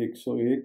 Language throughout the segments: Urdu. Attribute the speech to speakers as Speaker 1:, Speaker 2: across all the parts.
Speaker 1: 101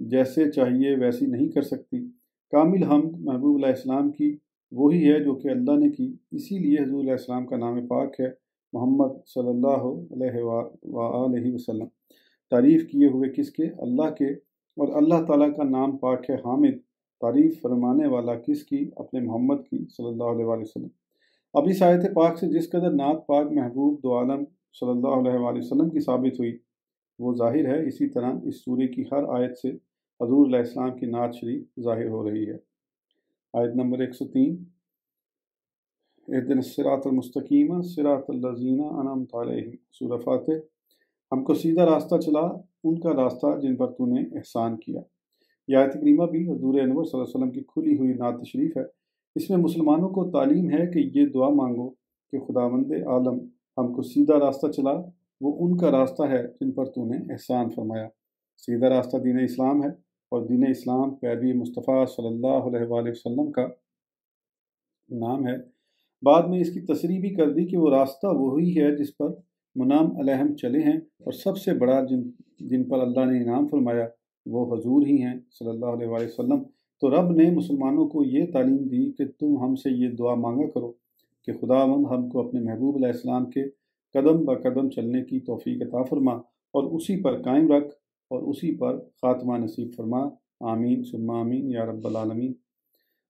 Speaker 1: جیسے چاہیے ویسی نہیں کر سکتی۔ کامل حمد محبوب علیہ السلام کی وہی ہے جو کہ اللہ نے کی، اسی لیے حضور علیہ السلام کا نام پاک ہے محمد صلی اللہ علیہ وآلہ وسلم۔ تعریف کیے ہوئے کس کے؟ اللہ کے، اور اللہ تعالیٰ کا نام پاک ہے حامد، تعریف فرمانے والا کس کی؟ اپنے محمد کی صلی اللہ علیہ وآلہ وسلم۔ اب اس آیت پاک سے جس قدر نعت پاک محبوب دو عالم صلی اللہ علیہ وآلہ وسلم کی ثابت ہوئی وہ ظاہر ہے، اسی طرح اس سورے کی ہر آیت سے حضور علیہ السلام کی نعت شریف ظاہر ہو رہی ہے۔ آیت نمبر 103، اهدنا الصراط المستقیم صراط الذین انعمت علیہم، سورہ فاتح۔ ہم کو سیدھا راستہ چلا، ان کا راستہ جن پر تو نے احسان کیا۔ یہ آیت کریمہ بھی حضور انور صلی اللہ علیہ وسلم کی کھلی ہوئی نعت شریف ہے۔ اس میں مسلمانوں کو تعلیم ہے کہ یہ دعا مانگو کہ خداوند عالم ہم کو سیدھا راستہ چلا، وہ ان کا راستہ ہے جن پر تو نے احسان فرمایا۔ سیدھا راستہ دین اسلام ہے، اور دین اسلام پیروی مصطفیٰ صلی اللہ علیہ وآلہ وسلم کا نام ہے۔ بعد میں اس کی تصریح بھی کر دی کہ وہ راستہ وہی ہے جس پر منعم علیہم چلے ہیں، اور سب سے بڑا جن پر اللہ نے انعام فرمایا وہ حضور ہی ہیں صلی اللہ علیہ وآلہ وسلم۔ تو رب نے مسلمانوں کو یہ تعلیم دی کہ تم ہم سے یہ دعا مانگا کرو کہ خداوند ہم کو اپنے محبوب علیہ السلام کے قدم بہ قدم چلنے کی توفیق عطا فرما، اور اسی پر قائم رکھ، اور اسی پر خاتمہ نصیب فرما، آمین ثم آمین یا رب العالمین۔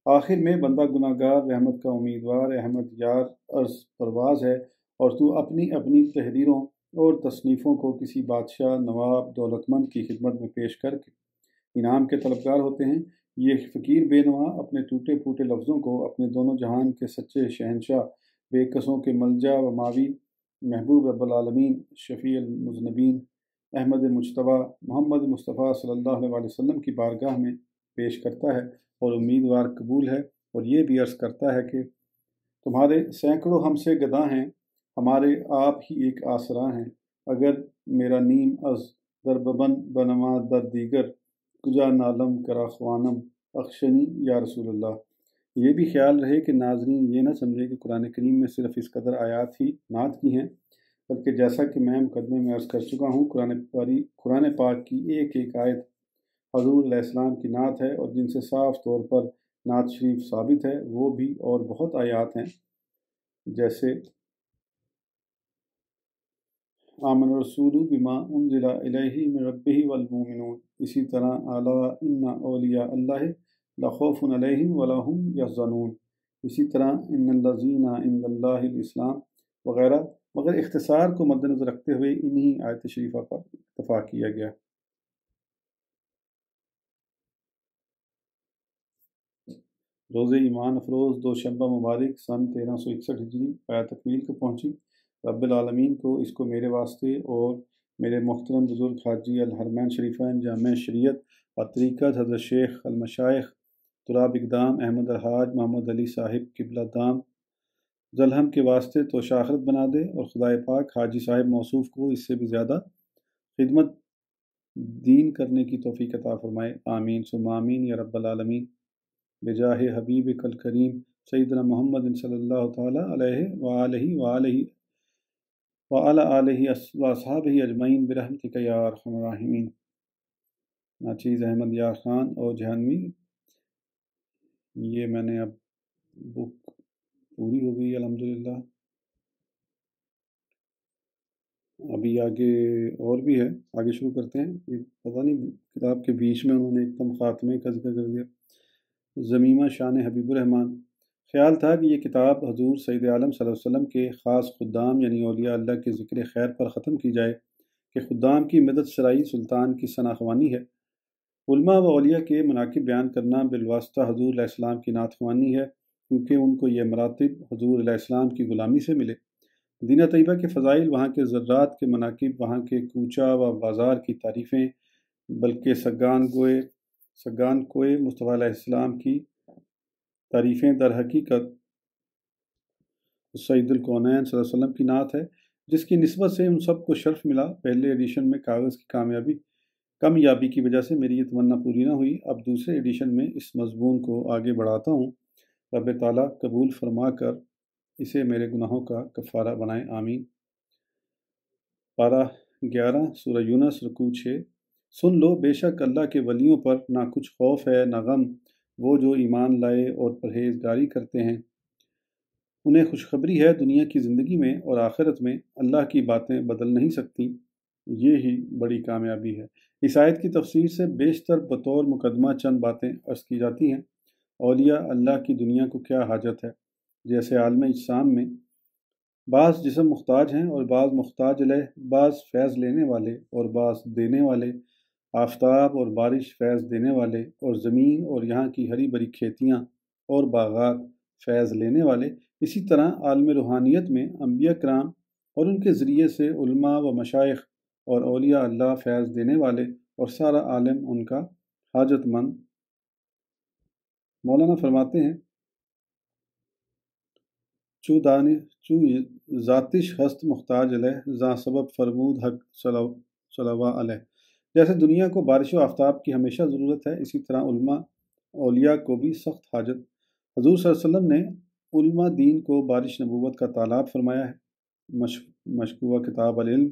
Speaker 1: آخر میں بندہ گناہ گار رحمت کا امیدوار احمد یار عرض پرواز ہے، اور تو اپنی اپنی تحریروں اور تصنیفوں کو کسی بادشاہ، نواب، دولت مند کی خدمت میں پیش کر کے انعام کے طلبگار ہوتے ہیں۔ یہ فقیر بے نوا اپنے ٹوٹے پھوٹے لفظوں کو اپنے دونوں جہان کے سچے شہنشاہ، بے کسوں کے ملجا و ماوی، محبوب رب العالمین، شفیع المذنبین، احمد مجتبیٰ محمد مصطفیٰ صلی اللہ علیہ وآلہ وسلم کی بارگاہ میں پیش کرتا ہے، اور امیدوار قبول ہے، اور یہ بھی عرض کرتا ہے کہ تمہارے سینکڑوں ہم سے گدا ہیں، ہمارے آپ ہی ایک آسرا ہیں، اگر میرا نیم از در ببن بنما در دیگر، کجا نالم کرا خوانم اخشنی یا رسول اللہ۔ یہ بھی خیال رہے کہ ناظرین یہ نہ سمجھے کہ قرآن کریم میں صرف اس قدر آیات ہی نعت کی ہیں، بلکہ جیسا کہ میں مقدمے میں عرض کر چکا ہوں، قرآن پاک کی ایک ایک آیت حضور علیہ السلام کی نعت ہے، اور جن سے صاف طور پر نعت شریف ثابت ہے وہ بھی اور بہت آیات ہیں، جیسے آمن الرسول بما انزل الیہ من ربہ والمؤمنون، اسی طرح الا ان اولیاء اللہ لخوف علیہم ولا ہم یحزنون، اسی طرح ان الذین عند اللہ الاسلام وغیرہ، مگر اختصار کو مد نظر رکھتے ہوئے انہی آیت شریفہ پر اتفاق کیا گیا۔ روز ایمان افروز دوشنبہ مبارک سن 1361 ہجری پایہ تکمیل کو پہنچی۔ رب العالمین کو اس کو میرے واسطے اور میرے محترم بزرگ حاجی الحرمین شریفین جامع شریعت اور طریقت حضرت شیخ المشائخ تراب اقدام احمد الحاج محمد علی صاحب قبلہ دام ذلہم کے واسطے تو شاخرت بنا دے، اور خدائے پاک حاجی صاحب موصوف کو اس سے بھی زیادہ خدمت دین کرنے کی توفیق عطا فرمائے، آمین ثم آمین یا رب العالمین، بجاہ حبیب کل کریم سیدنا محمد صلی اللہ تعالی علیہ وآلہ واصحابہ اجمعین برحمتک یا ارحم الراحمین۔ ناچیز احمد یار خان اور جہانوی، یہ میں نے اب بک پوری ہو گئی الحمدللہ۔ ابھی آگے اور بھی ہے، آگے شروع کرتے ہیں۔ یہ پتہ نہیں کتاب کے بیچ میں انہوں نے ایک دم خاتمے کا ذکر کر دیا۔ ضمیمہ شان حبیب الرحمن، خیال تھا کہ یہ کتاب حضور سید عالم صلی اللہ علیہ وسلم کے خاص خدام یعنی اولیاء اللہ کے ذکر خیر پر ختم کی جائے کہ خدام کی مدد سرائی سلطان کی ثنا خوانی ہے۔ علماء و اولیاء کے مناقب بیان کرنا بالواسطہ حضور علیہ السلام کی نعت خوانی ہے، کیونکہ ان کو یہ مراتب حضور علیہ السلام کی غلامی سے ملے۔ مدینہ طیبہ کے فضائل، وہاں کے ذرات کے مناقب، وہاں کے کوچہ و بازار کی تعریفیں، بلکہ سگان کوئے مصطفیٰ علیہ السلام کی تعریفیں در حقیقت سید الکونین صلی اللہ علیہ وسلم کی نعت ہے، جس کی نسبت سے ان سب کو شرف ملا۔ پہلے ایڈیشن میں کاغذ کی کمیابی کی وجہ سے میری یہ تمنا پوری نہ ہوئی، اب دوسرے ایڈیشن میں اس مضمون کو آگے بڑھاتا ہوں۔ رب تعالیٰ قبول فرما کر اسے میرے گناہوں کا کفارہ بنائے، آمین۔ پارہ 11 سورہ یونس رکوع 6۔ سن لو بے شک اللہ کے ولیوں پر نہ کچھ خوف ہے نہ غم، وہ جو ایمان لائے اور پرہیزگاری کرتے ہیں، انہیں خوشخبری ہے دنیا کی زندگی میں اور آخرت میں اللہ کی باتیں بدل نہیں سکتی، یہ ہی بڑی کامیابی ہے۔ اس آیت کی تفسیر سے بیشتر بطور مقدمہ چند باتیں عرض کی جاتی ہیں۔ اولیاء اللہ کی دنیا کو کیا حاجت ہے؟ جیسے عالم اجسام میں بعض جسم محتاج ہیں اور بعض محتاج علیہ، بعض فیض لینے والے اور بعض دینے والے، آفتاب اور بارش فیض دینے والے، اور زمین اور یہاں کی ہری بھری کھیتیاں اور باغات فیض لینے والے۔ اسی طرح عالم روحانیت میں انبیاء کرام اور ان کے ذریعے سے علماء و مشائخ اور اولیاء اللہ فیض دینے والے، اور سارا عالم ان کا حاجت مند۔ مولانا فرماتے ہیں چو ذاتش ہست محتاج علیہ زاں سبب فرمود حق صلوہ علیہ۔ جیسے دنیا کو بارش و آفتاب کی ہمیشہ ضرورت ہے، اسی طرح علماء اولیاء کو بھی سخت حاجت۔ حضور صلی اللہ علیہ وسلم نے علماء دین کو بارش نبوت کا طالاب فرمایا ہے۔ مشکوہ کتاب العلم،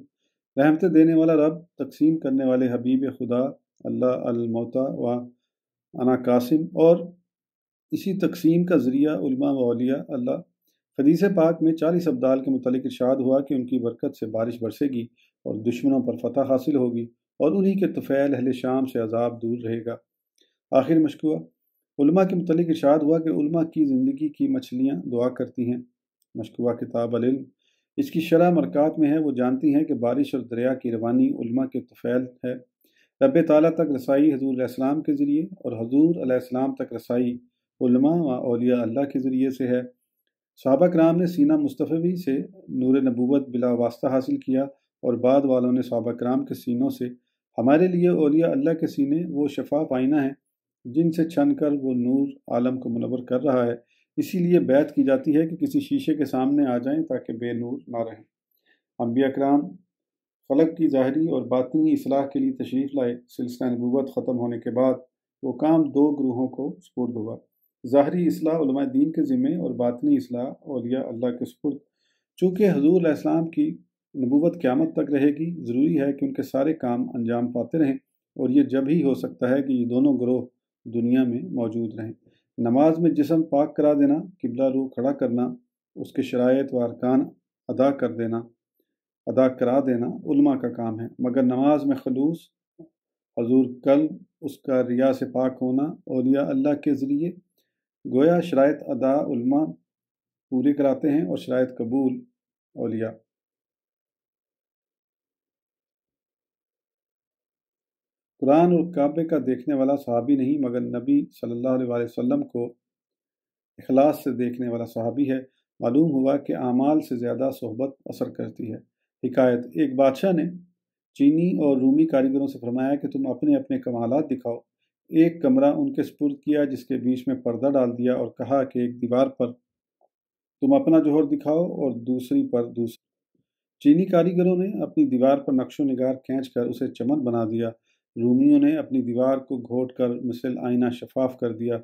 Speaker 1: رحمت دینے والا رب، تقسیم کرنے والے حبیب خدا اللہ الموتا و انا قاسم، اور اسی تقسیم کا ذریعہ علماء و اولیاء اللہ۔ حدیث پاک میں 40 ابدال کے متعلق ارشاد ہوا کہ ان کی برکت سے بارش برسے گی اور دشمنوں پر فتح حاصل ہوگی، اور انہی کے طفیل اہل شام سے عذاب دور رہے گا۔ آخر مشکوہ علماء کے متعلق ارشاد ہوا کہ علماء کی زندگی کی مچھلیاں دعا کرتی ہیں۔ مشکوہ کتاب العلم، اس کی شرح مرکات میں ہے، وہ جانتی ہیں کہ بارش اور دریا کی روانی علماء کے طفیل ہے۔ رب تعالیٰ تک رسائی حضور علیہ السلام کے ذریعے اور حضور علیہ السلام تک رسائی علماء و اولیاء اللہ کے ذریعے سے ہے۔ صحابہ کرام نے سینہ مصطفی سے نور نبوت بلا واسطہ حاصل کیا، اور بعد والوں نے صحابہ کرام کے سینوں سے۔ ہمارے لیے اولیاء اللہ کے سینے وہ شفاف آئینہ ہیں جن سے چھن کر وہ نور عالم کو منور کر رہا ہے۔ اسی لیے بیعت کی جاتی ہے کہ کسی شیشے کے سامنے آ جائیں تاکہ بے نور نہ رہیں۔ انبیاء کرام خلق کی ظاہری اور باطنی اصلاح کے لیے تشریف لائے۔ سلسلہ نبوت ختم ہونے کے بعد وہ کام دو گروہوں کو سپرد ہوا، ظاہری اصلاح علماء دین کے ذمے اور باطنی اصلاح اولیاء اللہ کے سپرد۔ چونکہ حضور علیہ السلام کی نبوت قیامت تک رہے گی، ضروری ہے کہ ان کے سارے کام انجام پاتے رہیں، اور یہ جب ہی ہو سکتا ہے کہ یہ دونوں گروہ دنیا میں موجود رہیں۔ نماز میں جسم پاک کرا دینا، قبلہ رو کھڑا کرنا، اس کے شرائط و ارکان ادا کرا دینا علماء کا کام ہے، مگر نماز میں خلوص، حضور قلب، اس کا ریا سے پاک ہونا اولیاء اللہ کے ذریعے۔ گویا شرائط ادا علماء پورے کراتے ہیں اور شرائط قبول اولیاء۔ قرآن اور کعبے کا دیکھنے والا صحابی نہیں مگر نبی صلی اللہ علیہ وسلم کو اخلاص سے دیکھنے والا صحابی ہے۔ معلوم ہوا کہ اعمال سے زیادہ صحبت اثر کرتی ہے۔ حکایت، ایک بادشاہ نے چینی اور رومی کاریگروں سے فرمایا کہ تم اپنے اپنے کمالات دکھاؤ۔ ایک کمرہ ان کے سپرد کیا جس کے بیچ میں پردہ ڈال دیا اور کہا کہ ایک دیوار پر تم اپنا جوہر دکھاؤ اور دوسری پر دوسری۔ چینی کاریگروں نے اپنی دیوار پر نقش و نگار کھینچ کر اسے چمن بنا دیا، رومیوں نے اپنی دیوار کو گھوٹ کر مثل آئینہ شفاف کر دیا۔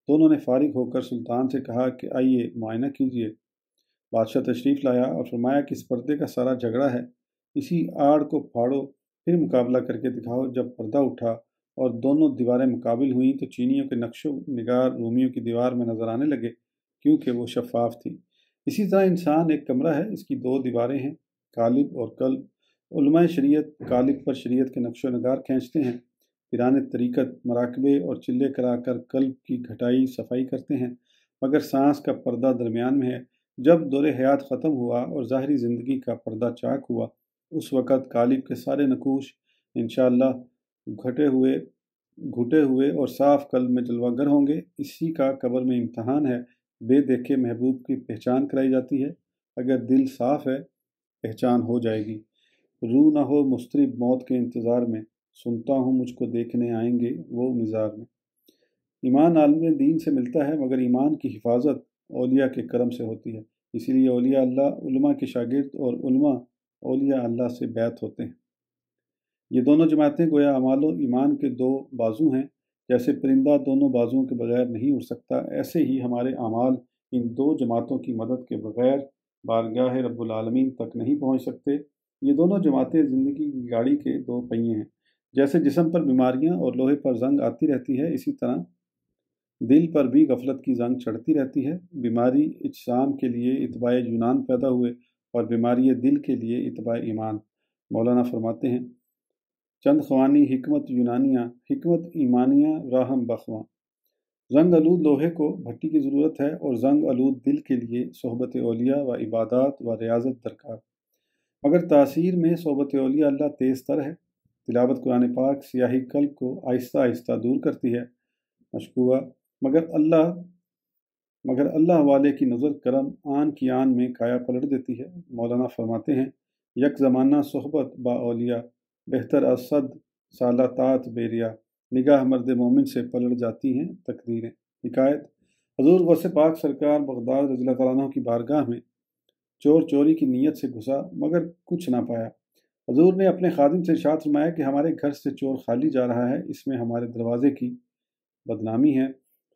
Speaker 1: دونوں نے فارغ ہو کر سلطان سے کہا کہ آئیے معائنہ کیجیے۔ بادشاہ تشریف لایا اور فرمایا کہ اس پردے کا سارا جھگڑا ہے، اسی آڑ کو پھاڑو، پھر مقابلہ کر کے دکھاؤ۔ جب پردہ اٹھا اور دونوں دیواریں مقابل ہوئیں تو چینیوں کے نقش و نگار رومیوں کی دیوار میں نظر آنے لگے کیونکہ وہ شفاف تھی۔ اسی طرح انسان ایک کمرہ ہے، اس کی دو دیواریں ہیں، قالب اور قلب۔ علماء شریعت قالب پر شریعت کے نقش و نگار کھینچتے ہیں، پیران طریقت مراقبے اور چلے کرا کر قلب کی گھٹائی صفائی کرتے ہیں، مگر سانس کا پردہ درمیان میں ہے۔ جب دور حیات ختم ہوا اور ظاہری زندگی کا پردہ چاک ہوا، اس وقت قالب کے سارے نقوش انشاءاللہ گھٹے ہوئے اور صاف قلب میں جلوہ گر ہوں گے۔ اسی کا قبر میں امتحان ہے۔ بے دیکھے محبوب کی پہچان کرائی جاتی ہے، اگر دل صاف ہے پہچان ہو جائے گی۔ روح نہ ہو مضطرب موت کے انتظار میں، سنتا ہوں مجھ کو دیکھنے آئیں گے وہ مزار میں۔ ایمان عالم دین سے ملتا ہے مگر ایمان کی حفاظت اولیاء کے کرم سے ہوتی ہے، اسی لیے اولیاء اللہ علماء کے شاگرد اور علماء اولیاء اللہ سے بیعت ہوتے ہیں۔ یہ دونوں جماعتیں گویا اعمال و ایمان کے دو بازو ہیں۔ جیسے پرندہ دونوں بازوؤں کے بغیر نہیں اڑ سکتا، ایسے ہی ہمارے اعمال ان دو جماعتوں کی مدد کے بغیر بارگاہ رب العالمین تک نہیں پہنچ سکتے۔ یہ دونوں جماعتیں زندگی کی گاڑی کے دو پہیے ہیں، جیسے جسم پر بیماریاں اور لوہے پر زنگ آتی رہتی ہے، اسی طرح دل پر بھی غفلت کی زنگ چڑھتی رہتی ہے۔ بیماری اجسام کے لیے اتباع یونان پیدا ہوئے اور بیماری دل کے لیے اتباع ایمان۔ مولانا فرماتے ہیں، چند خوانی حکمت یونانیہ، حکمت ایمانیہ راہم بخواں۔ زنگ آلود لوہے کو بھٹی کی ضرورت ہے اور زنگ آلود دل کے لیے صحبت اولیاء و عبادات و ریاضت درکار۔ مگر تاثیر میں صحبت اولیاء اللہ تیز تر ہے۔ تلاوت قرآن پاک سیاہی قلب کو آہستہ آہستہ دور کرتی ہے۔ مشکوہ مگر اللہ والے کی نظر کرم آن کی آن میں کایا پلٹ دیتی ہے۔ مولانا فرماتے ہیں، یک زمانہ صحبت با اولیاء بہتر از 100 سالہ طاعت بیریا۔ نگاہ مرد مومن سے پلٹ جاتی ہیں تقدیریں۔ حکایت، حضور غوث پاک سرکار بغداد رضی اللہ تعالیٰ عنہ کی بارگاہ میں چور چوری کی نیت سے گھسا مگر کچھ نہ پایا۔ حضور نے اپنے خادم سے ارشاد فرمایا کہ ہمارے گھر سے چور خالی جا رہا ہے، اس میں ہمارے دروازے کی بدنامی ہے۔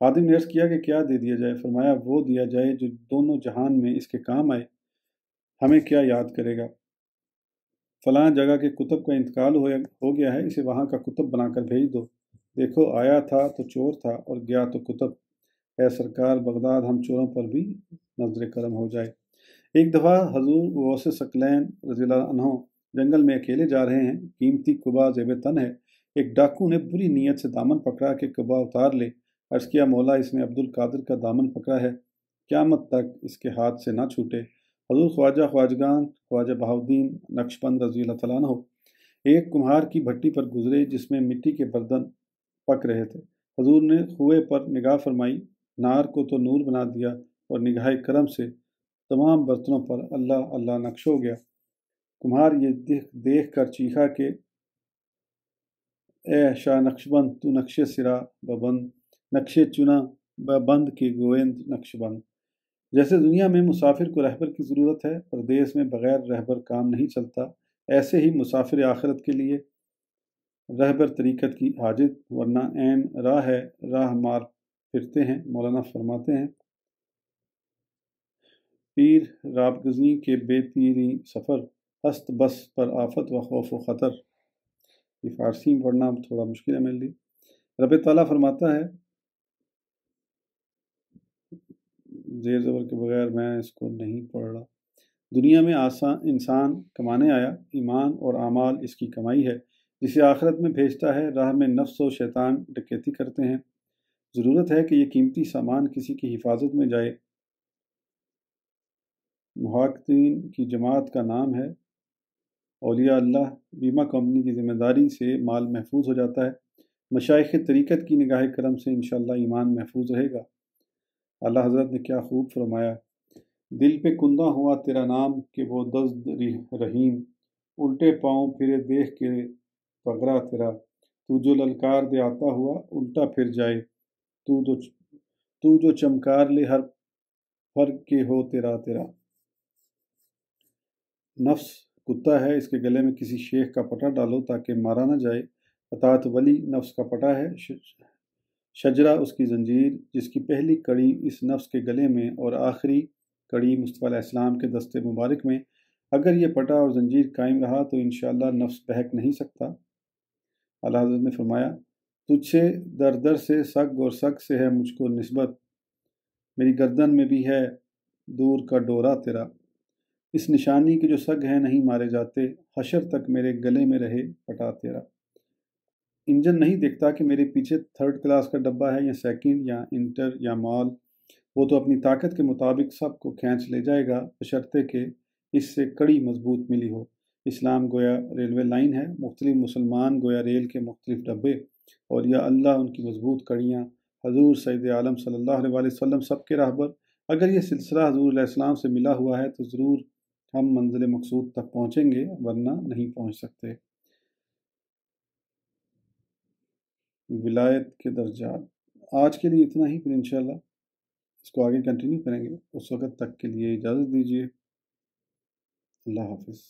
Speaker 1: خادم نے عرض کیا کہ کیا دے دیا جائے؟ فرمایا، وہ دیا جائے جو دونوں جہان میں اس کے کام آئے۔ ہمیں کیا یاد کرے گا؟ فلاں جگہ کے کتب کا انتقال ہو گیا ہے، اسے وہاں کا کتب بنا کر بھیج دو۔ دیکھو، آیا تھا تو چور تھا اور گیا تو کتب۔ اے سرکار بغداد، ہم چوروں پر بھی نظر کرم ہو جائے۔ ایک دفعہ حضور غوث ثقلین رضی اللہ عنہ جنگل میں اکیلے جا رہے ہیں، قیمتی قبا زیب تن ہے۔ ایک ڈاکو نے بری نیت سے دامن پکڑا کہ قبا اتار لے۔ عرض کیا، مولا، اس نے عبد القادر کا دامن پکڑا ہے، قیامت تک اس کے ہاتھ سے نہ چھوٹے۔ حضور خواجگان خواجہ بہاؤدین نقشبند رضی اللہ تعالیٰ عنہ ایک کمہار کی بھٹی پر گزرے جس میں مٹی کے برتن پک رہے تھے۔ حضور نے خوئے پر نگاہ فرمائی، نار کو تو نور بنا دیا اور نگاہ کرم سے تمام برتنوں پر اللہ اللہ نقش ہو گیا۔ کمہار یہ دیکھ کر چیخا کہ اے شاہ نقشبند، تو نقش سرا ببند، نقش چنا بند کے گویند نقش بند۔ جیسے دنیا میں مسافر کو رہبر کی ضرورت ہے، پردیس میں بغیر رہبر کام نہیں چلتا، ایسے ہی مسافر آخرت کے لیے رہبر طریقت کی حاجت، ورنہ عین راہ ہے، راہ مار پھرتے ہیں۔ مولانا فرماتے ہیں، پیر رابگزیں کے بے پیری سفر، ہست بس پر آفت و خوف و خطر۔ یہ فارسی میں پڑھنا تھوڑا مشکل ہے میرے لیے۔ رب تعالیٰ فرماتا ہے، زیر زبر کے بغیر میں اس کو نہیں پڑھ رہا، دنیا میں انسان کمانے آیا، ایمان اور اعمال اس کی کمائی ہے، جسے آخرت میں بھیجتا ہے۔ راہ میں نفس و شیطان ڈکیتی کرتے ہیں۔ ضرورت ہے کہ یہ قیمتی سامان کسی کی حفاظت میں جائے۔ محققین کی جماعت کا نام ہے اولیاء اللہ۔ بیمہ کمپنی کی ذمہ داری سے مال محفوظ ہو جاتا ہے۔ مشائخ طریقت کی نگاہ کرم سے انشاءاللہ ایمان محفوظ رہے گا۔ اللہ حضرت نے کیا خوب فرمایا، دل پہ کندہ ہوا تیرا نام کہ وہ دزد رحیم، الٹے پاؤں پھرے دیکھ کے تغرا تیرا، تو جو للکار دے آتا ہوا الٹا پھر جائے، تو جو چمکار لے ہر پر کے ہو تیرا تیرا۔ نفس کتا ہے، اس کے گلے میں کسی شیخ کا پٹا ڈالو تاکہ مارا نہ جائے۔ اطاعت ولی نفس کا پٹا ہے، شجرہ اس کی زنجیر، جس کی پہلی کڑی اس نفس کے گلے میں اور آخری کڑی مصطفیٰ علیہ السلام کے دست مبارک میں، اگر یہ پٹا اور زنجیر قائم رہا تو انشاءاللہ نفس بہک نہیں سکتا۔ اللہ حضرت نے فرمایا، تجھ سے در در سے سگ اور سگ سے ہے مجھ کو نسبت، میری گردن میں بھی ہے دور کا ڈورا تیرا، اس نشانی کے جو سگ ہیں نہیں مارے جاتے، حشر تک میرے گلے میں رہے پٹا تیرا۔ انجن نہیں دیکھتا کہ میرے پیچھے 3rd کلاس کا ڈبہ ہے یا سیکنڈ یا انٹر یا مال، وہ تو اپنی طاقت کے مطابق سب کو کھینچ لے جائے گا، بشرطے کہ اس سے کڑی مضبوط ملی ہو۔ اسلام گویا ریلوے لائن ہے، مختلف مسلمان گویا ریل کے مختلف ڈبے، اور یا اللہ ان کی مضبوط کڑیاں۔ حضور سید عالم صلی اللہ علیہ وسلم سب کے راہبر۔ اگر یہ سلسلہ حضور علیہ السلام سے ملا ہوا ہے تو ضرور ہم منزل مقصود تک پہنچیں گے، ورنہ نہیں پہنچ سکتے۔ ولایت کے درجات۔ آج کے لیے اتنا ہی، پھر انشاءاللہ اس کو آگے کنٹینیو کریں گے۔ اس وقت تک کے لیے اجازت دیجیے۔ اللہ حافظ۔